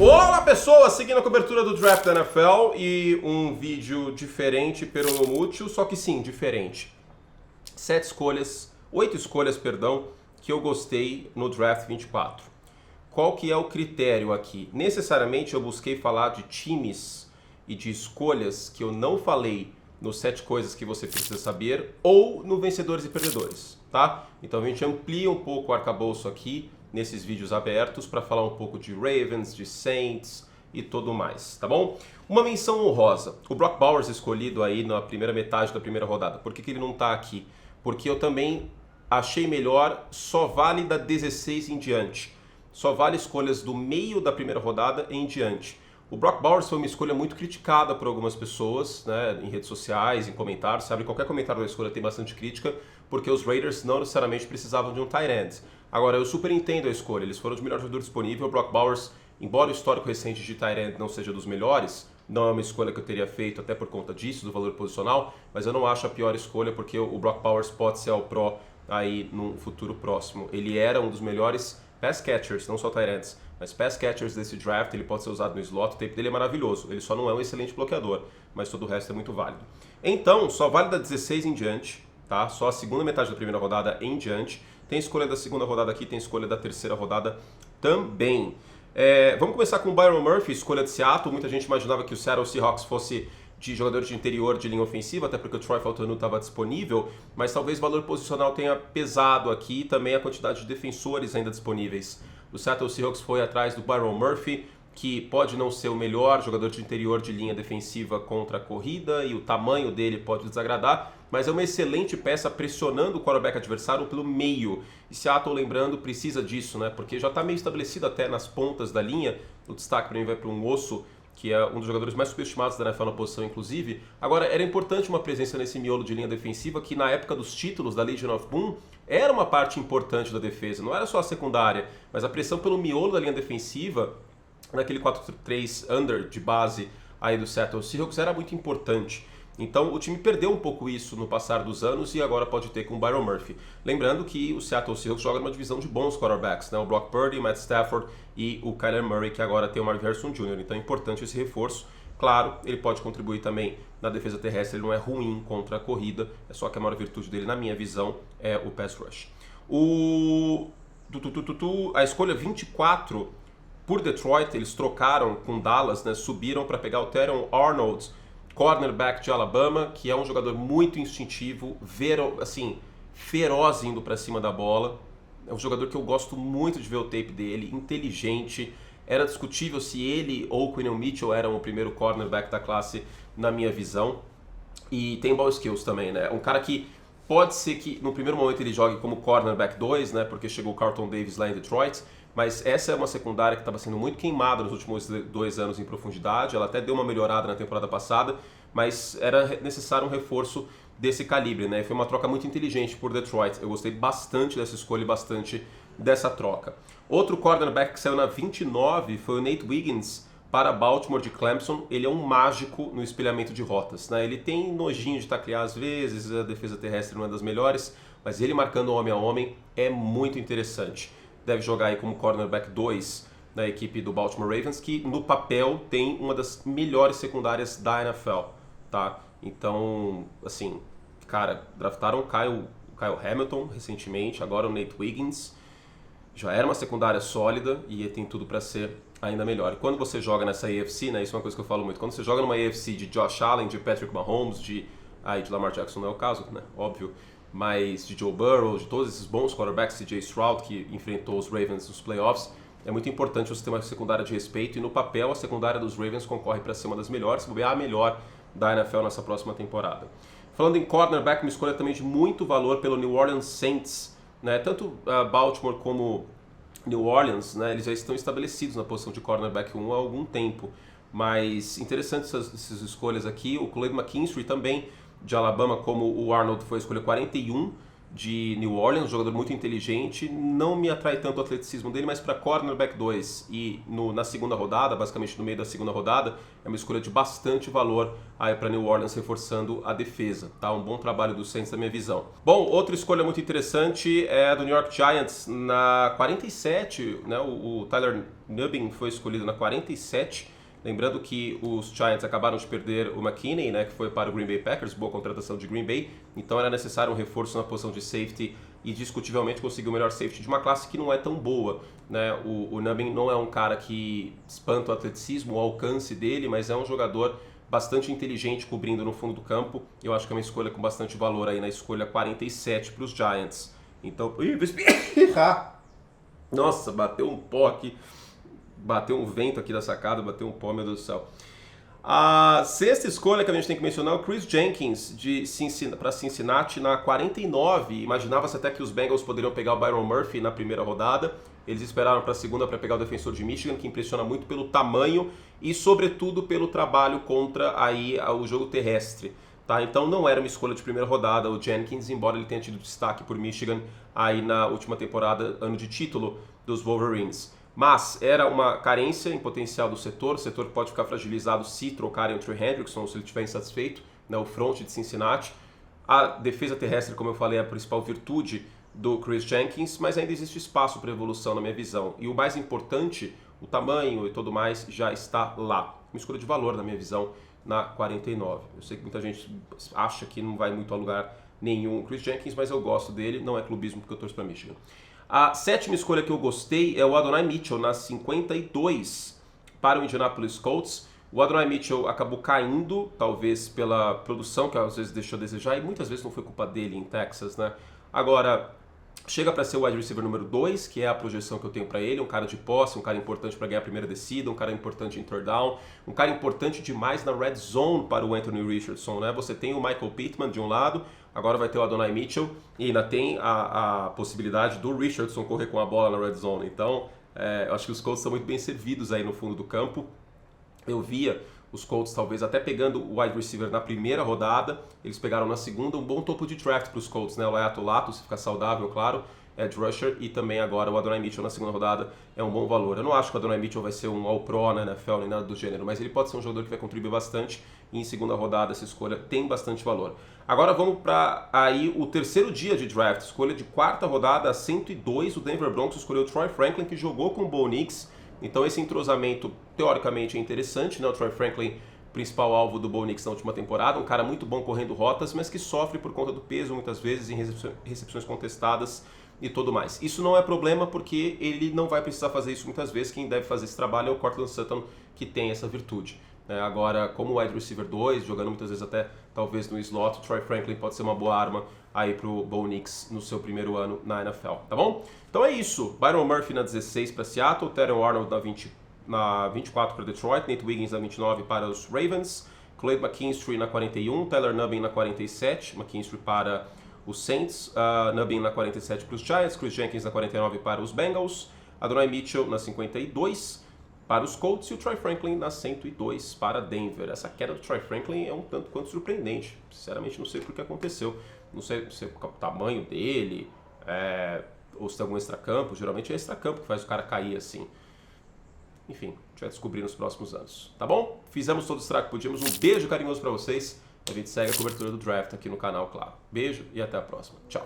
Olá pessoas, seguindo a cobertura do Draft da NFL e um vídeo diferente, pero no mútil, só que sim, diferente. 8 escolhas, que eu gostei no Draft 24. Qual que é o critério aqui? Necessariamente eu busquei falar de times e de escolhas que eu não falei nos 7 coisas que você precisa saber ou no vencedores e perdedores, tá? Então a gente amplia um pouco o arcabouço aqui nesses vídeos abertos para falar um pouco de Ravens, de Saints e tudo mais, tá bom? Uma menção honrosa, o Brock Bowers escolhido aí na primeira metade da primeira rodada. Por que ele não tá aqui? Porque eu também achei melhor, só vale da 16 em diante. Só vale escolhas do meio da primeira rodada em diante. O Brock Bowers foi uma escolha muito criticada por algumas pessoas, né, em redes sociais, em comentários. Você abre qualquer comentário da escolha, tem bastante crítica, porque os Raiders não necessariamente precisavam de um tight end. Agora, eu super entendo a escolha, eles foram o melhor jogador disponível. O Brock Bowers, embora o histórico recente de tight end não seja dos melhores, não é uma escolha que eu teria feito até por conta disso, do valor posicional, mas eu não acho a pior escolha, porque o Brock Bowers pode ser ao pro aí no futuro próximo. Ele era um dos melhores pass catchers, não só tight ends, mas pass catchers desse draft. Ele pode ser usado no slot, o tape dele é maravilhoso, ele só não é um excelente bloqueador, mas todo o resto é muito válido. Então, só vale da 16 em diante, tá? Só a segunda metade da primeira rodada em diante. Tem escolha da segunda rodada aqui, tem escolha da terceira rodada também. Vamos começar com o Byron Murphy, escolha de Seattle. Muita gente imaginava que o Seattle Seahawks fosse de jogador de interior de linha ofensiva, até porque o Troy Fautanu estava disponível, mas talvez o valor posicional tenha pesado aqui e também a quantidade de defensores ainda disponíveis. O Seattle Seahawks foi atrás do Byron Murphy, que pode não ser o melhor jogador de interior de linha defensiva contra a corrida e o tamanho dele pode desagradar, mas é uma excelente peça pressionando o quarterback adversário pelo meio. E Seattle, lembrando, precisa disso, né? Porque já está meio estabelecido até nas pontas da linha. O destaque para mim vai para um osso, que é um dos jogadores mais subestimados da NFL na posição, inclusive. Agora, era importante uma presença nesse miolo de linha defensiva, que na época dos títulos da Legion of Boom, era uma parte importante da defesa. Não era só a secundária, mas a pressão pelo miolo da linha defensiva, naquele 4-3 under de base aí do Seattle Seahawks, era muito importante. Então o time perdeu um pouco isso no passar dos anos e agora pode ter com o Byron Murphy. Lembrando que o Seattle Seahawks joga numa divisão de bons quarterbacks, né? O Brock Purdy, o Matt Stafford e o Kyler Murray, que agora tem o Marvin Harrison Jr. Então é importante esse reforço. Claro, ele pode contribuir também na defesa terrestre, ele não é ruim contra a corrida, é só que a maior virtude dele, na minha visão, é o pass rush. A escolha 24 por Detroit, eles trocaram com Dallas, né? Subiram para pegar o Teron Arnold, cornerback de Alabama, que é um jogador muito instintivo, feroz indo para cima da bola. É um jogador que eu gosto muito de ver o tape dele, inteligente. Era discutível se ele ou o Quinton Mitchell eram o primeiro cornerback da classe, na minha visão. E tem ball skills também, né? Um cara que pode ser que no primeiro momento ele jogue como cornerback 2, né? Porque chegou o Carlton Davis lá em Detroit. Mas essa é uma secundária que estava sendo muito queimada nos últimos 2 anos em profundidade. Ela até deu uma melhorada na temporada passada, mas era necessário um reforço desse calibre, né? Foi uma troca muito inteligente por Detroit. Eu gostei bastante dessa escolha e bastante dessa troca. Outro cornerback que saiu na 29 foi o Nate Wiggins para Baltimore de Clemson. Ele é um mágico no espelhamento de rotas, né? Ele tem nojinho de taclear às vezes, a defesa terrestre não é das melhores, mas ele marcando homem a homem é muito interessante. Deve jogar aí como cornerback 2 da equipe do Baltimore Ravens, que no papel tem uma das melhores secundárias da NFL, tá? Então, assim, cara, draftaram o Kyle Hamilton recentemente, agora o Nate Wiggins. Já era uma secundária sólida e tem tudo para ser ainda melhor. E quando você joga nessa AFC, né, isso é uma coisa que eu falo muito, quando você joga numa AFC de Josh Allen, de Patrick Mahomes, de Lamar Jackson não é o caso, né, óbvio, mas de Joe Burrow, de todos esses bons quarterbacks, CJ Stroud, que enfrentou os Ravens nos playoffs, é muito importante você ter uma secundária de respeito, e no papel a secundária dos Ravens concorre para ser uma das melhores, se bobear a melhor da NFL nessa próxima temporada. Falando em cornerback, uma escolha também de muito valor pelo New Orleans Saints, né? Tanto Baltimore como New Orleans, né, eles já estão estabelecidos na posição de cornerback 1 há algum tempo, mas interessante essas escolhas aqui. O Khalid McKinstry também de Alabama, como o Arnold, foi a escolha 41 de New Orleans, um jogador muito inteligente. Não me atrai tanto o atleticismo dele, mas para cornerback 2 e na segunda rodada, basicamente no meio da segunda rodada, é uma escolha de bastante valor aí para New Orleans, reforçando a defesa. Tá? Um bom trabalho do Saints na minha visão. Bom, outra escolha muito interessante é a do New York Giants na 47, né? O Tyler Nubbin foi escolhido na 47. Lembrando que os Giants acabaram de perder o McKinney, né, que foi para o Green Bay Packers, boa contratação de Green Bay, então era necessário um reforço na posição de safety e discutivelmente conseguiu o melhor safety de uma classe que não é tão boa. Né? O Nubbin não é um cara que espanta o atleticismo, o alcance dele, mas é um jogador bastante inteligente cobrindo no fundo do campo. Eu acho que é uma escolha com bastante valor aí na escolha 47 para os Giants. Então, nossa, bateu um pó aqui. Bateu um vento aqui da sacada, bateu um pó, meu Deus do céu. A sexta escolha que a gente tem que mencionar é o Chris Jenkins para Cincinnati na 49. Imaginava-se até que os Bengals poderiam pegar o Byron Murphy na primeira rodada. Eles esperaram para a segunda para pegar o defensor de Michigan, que impressiona muito pelo tamanho e, sobretudo, pelo trabalho contra aí o jogo terrestre. Tá? Então não era uma escolha de primeira rodada o Jenkins, embora ele tenha tido destaque por Michigan aí na última temporada, ano de título dos Wolverines. Mas era uma carência em potencial do setor, o setor pode ficar fragilizado se trocarem o Trey Hendrickson, se ele estiver insatisfeito, né, o front de Cincinnati. A defesa terrestre, como eu falei, é a principal virtude do Chris Jenkins, mas ainda existe espaço para evolução na minha visão. E o mais importante, o tamanho e tudo mais, já está lá. Uma escolha de valor, na minha visão, na 49. Eu sei que muita gente acha que não vai muito a lugar nenhum o Chris Jenkins, mas eu gosto dele, não é clubismo porque eu torço para Michigan. A sétima escolha que eu gostei é o Adonai Mitchell, na 52, para o Indianapolis Colts. O Adonai Mitchell acabou caindo, talvez pela produção, que às vezes deixou a desejar, e muitas vezes não foi culpa dele em Texas, né? Agora, chega para ser o wide receiver número 2, que é a projeção que eu tenho para ele, um cara de posse, um cara importante para ganhar a primeira descida, um cara importante em third down, um cara importante demais na red zone para o Anthony Richardson, né? Você tem o Michael Pittman de um lado, agora vai ter o Adonai Mitchell e ainda tem a possibilidade do Richardson correr com a bola na red zone. Então, eu acho que os Colts são muito bem servidos aí no fundo do campo. Eu via os Colts talvez até pegando o wide receiver na primeira rodada, eles pegaram na segunda um bom topo de draft para os Colts, né? O Laiato Lato, se ficar saudável, claro, edge rusher, e também agora o Adonai Mitchell na segunda rodada é um bom valor. Eu não acho que o Adonai Mitchell vai ser um All-Pro na NFL nem nada do gênero, mas ele pode ser um jogador que vai contribuir bastante e em segunda rodada essa escolha tem bastante valor. Agora vamos para aí o terceiro dia de draft, escolha de quarta rodada, 102, o Denver Broncos escolheu o Troy Franklin, que jogou com o Bo Nix. Então esse entrosamento, teoricamente, é interessante, né? O Troy Franklin, principal alvo do Bo Nix na última temporada, um cara muito bom correndo rotas, mas que sofre por conta do peso, muitas vezes, em recepções contestadas e tudo mais. Isso não é problema porque ele não vai precisar fazer isso muitas vezes, quem deve fazer esse trabalho é o Courtland Sutton, que tem essa virtude. Agora, como wide receiver 2, jogando muitas vezes até talvez no slot, o Troy Franklin pode ser uma boa arma aí pro Bo Nix no seu primeiro ano na NFL, tá bom? Então é isso, Byron Murphy na 16 para Seattle, Terrell Arnold na 24 para Detroit, Nate Wiggins na 29 para os Ravens, Clyde McKinstry na 41, Tyler Nubbin na 47, McKinstry para os Saints, Nubbin na 47 para os Giants, Chris Jenkins na 49 para os Bengals, Adonai Mitchell na 52 para os Colts e o Troy Franklin na 102 para Denver. Essa queda do Troy Franklin é um tanto quanto surpreendente. Sinceramente, não sei por que aconteceu. Não sei se é o tamanho dele, ou se tem algum extracampo. Geralmente é extracampo que faz o cara cair assim. Enfim, a gente vai descobrir nos próximos anos. Tá bom? Fizemos todo o estrago que podíamos. Um beijo carinhoso para vocês. A gente segue a cobertura do draft aqui no canal, claro. Beijo e até a próxima. Tchau.